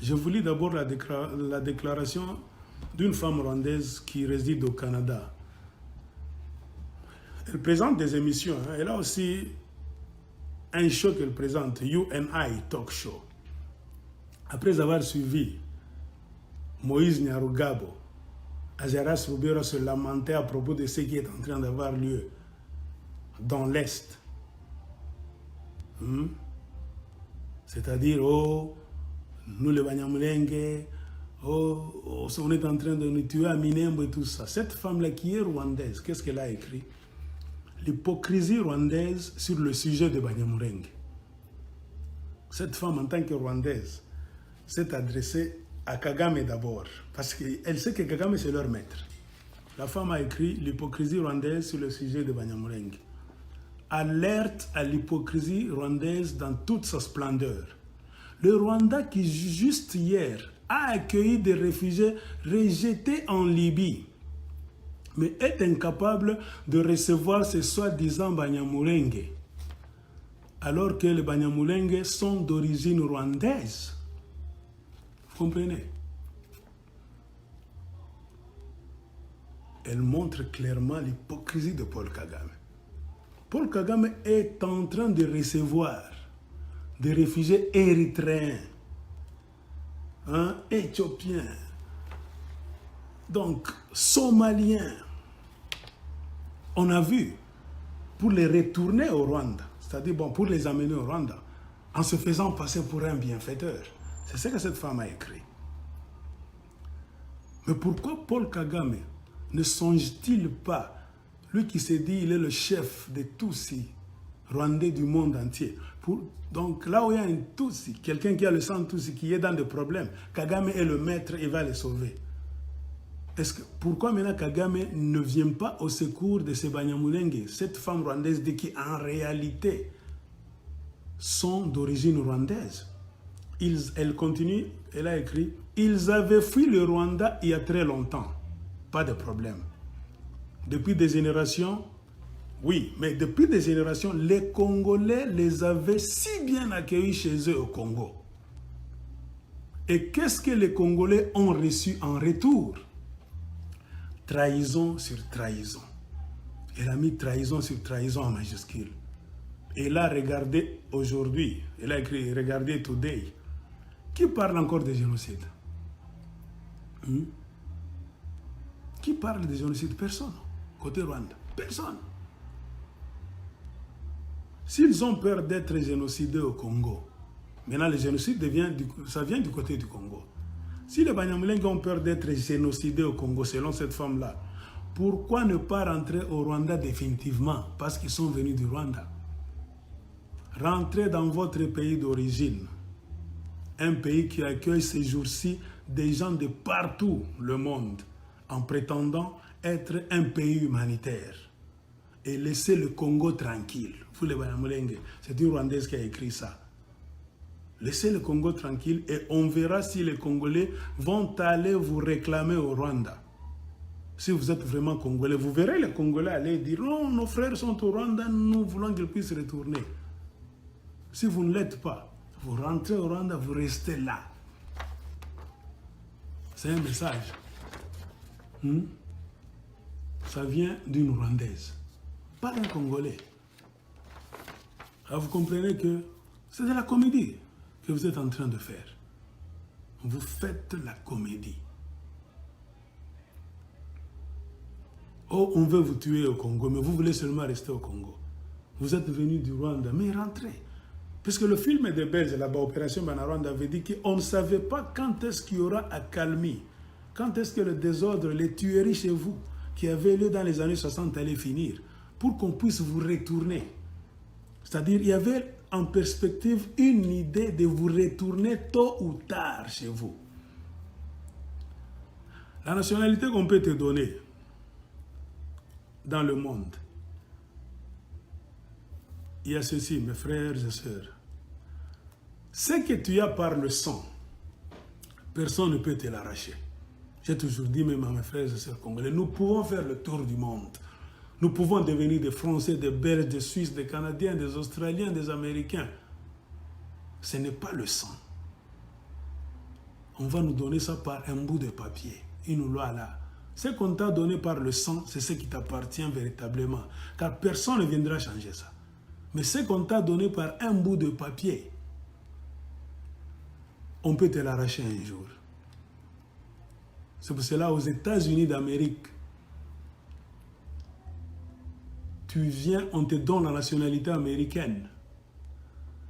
Je vous lis d'abord la déclaration d'une femme rwandaise qui réside au Canada. Elle présente des émissions. Elle a aussi un show qu'elle présente, You and I Talk Show. Après avoir suivi Moïse Nyarugabo, Azaras Rubera se lamentait à propos de ce qui est en train d'avoir lieu dans l'Est. C'est-à-dire, oh, nous les Banyamulenge, oh, on est en train de nous tuer à Minembwe et tout ça. Cette femme-là qui est rwandaise, qu'est-ce qu'elle a écrit? L'hypocrisie rwandaise sur le sujet de Banyamulenge. Cette femme, en tant que rwandaise, s'est adressée à Kagame d'abord, parce qu'elle sait que Kagame c'est leur maître. La femme a écrit l'hypocrisie rwandaise sur le sujet de Banyamulenge. Alerte à l'hypocrisie rwandaise dans toute sa splendeur. Le Rwanda qui juste hier a accueilli des réfugiés rejetés en Libye, mais est incapable de recevoir ces soi-disant Banyamulenge, alors que les Banyamulenge sont d'origine rwandaise. Vous comprenez? Elle montre clairement l'hypocrisie de Paul Kagame. Paul Kagame est en train de recevoir des réfugiés érythréens, éthiopiens, donc somaliens. On a vu, pour les retourner au Rwanda, c'est-à-dire pour les amener au Rwanda, en se faisant passer pour un bienfaiteur. C'est ce que cette femme a écrit. Mais pourquoi Paul Kagame ne songe-t-il pas, lui qui s'est dit il est le chef des Tutsis rwandais du monde entier, donc là où il y a un Tutsi, quelqu'un qui a le sang Tutsi, qui est dans des problèmes, Kagame est le maître et va les sauver. Pourquoi maintenant Kagame ne vient pas au secours de ces Banyamulenge, cette femme rwandaise qui en réalité sont d'origine rwandaise? Elle continue, elle a écrit, ils avaient fui le Rwanda il y a très longtemps, pas de problème. Depuis des générations, oui, mais depuis des générations, les Congolais les avaient si bien accueillis chez eux au Congo. Et qu'est-ce que les Congolais ont reçu en retour? Trahison sur trahison. Elle a mis trahison sur trahison en majuscule. Et elle a regardé aujourd'hui, elle a écrit « Regardez Today ». Qui parle encore de génocide? Qui parle de génocide? Personne. Côté Rwanda, personne. S'ils ont peur d'être génocidés au Congo, maintenant le génocide ça vient du côté du Congo. Si les Banyamulenge ont peur d'être génocidés au Congo, selon cette femme-là, pourquoi ne pas rentrer au Rwanda définitivement? Parce qu'ils sont venus du Rwanda. Rentrez dans votre pays d'origine. Un pays qui accueille ces jours-ci des gens de partout le monde, en prétendant être un pays humanitaire. Et laissez le Congo tranquille. Vous les Banyamulenge, c'est une Rwandaise qui a écrit ça. Laissez le Congo tranquille et on verra si les Congolais vont aller vous réclamer au Rwanda. Si vous êtes vraiment Congolais, vous verrez les Congolais aller dire « Non, nos frères sont au Rwanda, nous voulons qu'ils puissent retourner. » Si vous ne l'êtes pas, vous rentrez au Rwanda, vous restez là. C'est un message. Ça vient d'une Rwandaise, pas d'un Congolais. Alors vous comprenez que c'est de la comédie que vous êtes en train de faire. Vous faites la comédie. Oh, on veut vous tuer au Congo, mais vous voulez seulement rester au Congo. Vous êtes venu du Rwanda, mais rentrez. Puisque le film des Belges, là-bas, Opération Banarwanda, avait dit qu'on ne savait pas quand est-ce qu'il y aura accalmie, quand est-ce que le désordre, les tueries chez vous, qui avaient lieu dans les années 60, allaient finir, pour qu'on puisse vous retourner. C'est-à-dire, il y avait en perspective une idée de vous retourner tôt ou tard chez vous. La nationalité qu'on peut te donner dans le monde, il y a ceci, mes frères et sœurs. Ce que tu as par le sang, personne ne peut te l'arracher. J'ai toujours dit, même à mes frères et sœurs congolais, nous pouvons faire le tour du monde. Nous pouvons devenir des Français, des Belges, des Suisses, des Canadiens, des Australiens, des Américains. Ce n'est pas le sang. on va nous donner ça par un bout de papier, une loi là. Ce qu'on t'a donné par le sang, c'est ce qui t'appartient véritablement. Car personne ne viendra changer ça. Mais ce qu'on t'a donné par un bout de papier, on peut te l'arracher un jour. C'est pour cela, aux États-Unis d'Amérique, tu viens, on te donne la nationalité américaine.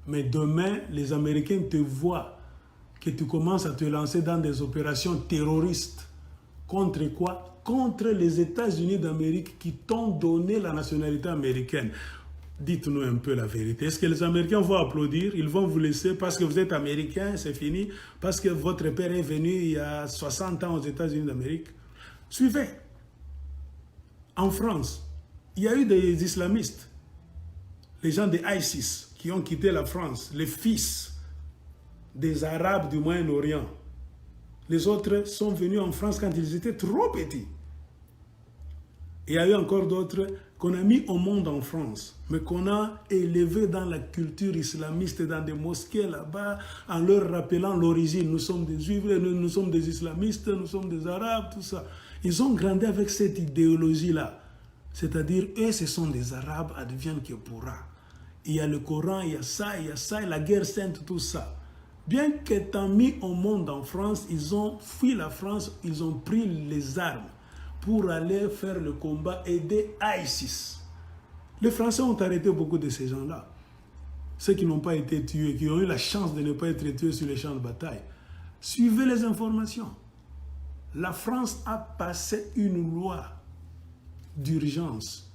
Mais demain, les Américains te voient que tu commences à te lancer dans des opérations terroristes. Contre quoi? Contre les États-Unis d'Amérique qui t'ont donné la nationalité américaine. Dites-nous un peu la vérité. Est-ce que les Américains vont applaudir? Ils vont vous laisser parce que vous êtes Américain, c'est fini? Parce que votre père est venu il y a 60 ans aux États-Unis d'Amérique? Suivez. En France, il y a eu des islamistes, les gens de ISIS, qui ont quitté la France, les fils des Arabes du Moyen-Orient. Les autres sont venus en France quand ils étaient trop petits. Et il y a eu encore d'autres qu'on a mis au monde en France, mais qu'on a élevés dans la culture islamiste, dans des mosquées là-bas, en leur rappelant l'origine. Nous sommes des Juifs, nous sommes des islamistes, nous sommes des Arabes, tout ça. Ils ont grandi avec cette idéologie-là. C'est-à-dire, eux, ce sont des Arabes, advienne que pourra. Il y a le Coran, il y a ça, et la guerre sainte, tout ça. Bien qu'étant mis au monde en France, ils ont fui la France, ils ont pris les armes pour aller faire le combat, aider ISIS. Les Français ont arrêté beaucoup de ces gens-là. Ceux qui n'ont pas été tués, qui ont eu la chance de ne pas être tués sur les champs de bataille. Suivez les informations. La France a passé une loi d'urgence.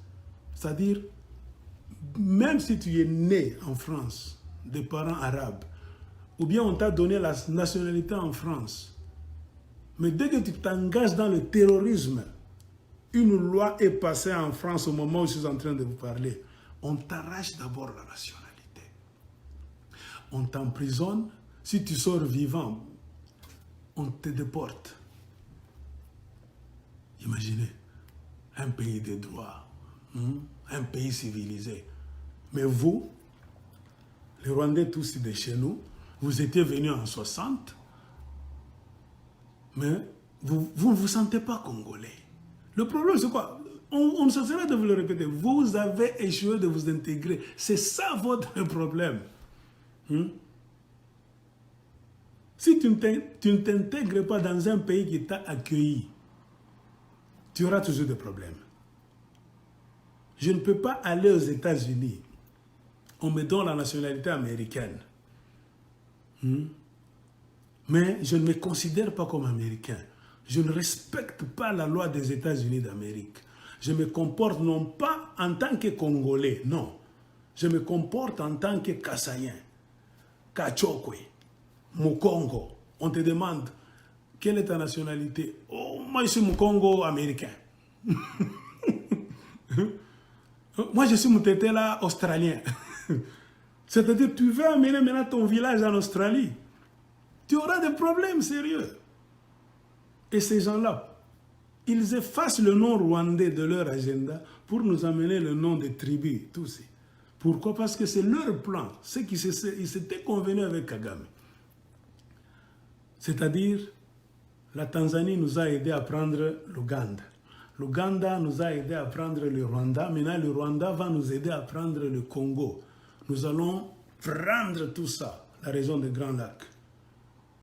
C'est-à-dire, même si tu es né en France, de parents arabes, ou bien on t'a donné la nationalité en France, mais dès que tu t'engages dans le terrorisme, une loi est passée en France au moment où je suis en train de vous parler. On t'arrache d'abord la nationalité. On t'emprisonne. Si tu sors vivant, on te déporte. Imaginez, un pays de droit, un pays civilisé. Mais vous, les Rwandais tous de chez nous, vous étiez venus en 60, mais vous ne vous sentez pas congolais. Le problème, c'est quoi? On ne cessera de vous le répéter. Vous avez échoué de vous intégrer. C'est ça votre problème. Si tu ne t'intègres pas dans un pays qui t'a accueilli, tu auras toujours des problèmes. Je ne peux pas aller aux États-Unis. On me donne la nationalité américaine. Mais je ne me considère pas comme américain. Je ne respecte pas la loi des États-Unis d'Amérique. Je me comporte non pas en tant que Congolais, non. Je me comporte en tant que Kassaïen, Kachokwe, Mukongo. On te demande, quelle est ta nationalité? Oh, moi je suis Mukongo américain. Moi je suis Mutetela australien. C'est-à-dire, tu veux amener maintenant ton village en Australie. Tu auras des problèmes sérieux. Et ces gens-là, ils effacent le nom rwandais de leur agenda pour nous amener le nom des tribus, tous ces. Pourquoi? Parce que c'est leur plan, ce qui s'était convenu avec Kagame. C'est-à-dire, la Tanzanie nous a aidé à prendre l'Ouganda. L'Ouganda nous a aidé à prendre le Rwanda. Maintenant, le Rwanda va nous aider à prendre le Congo. Nous allons prendre tout ça, la région des Grands Lacs.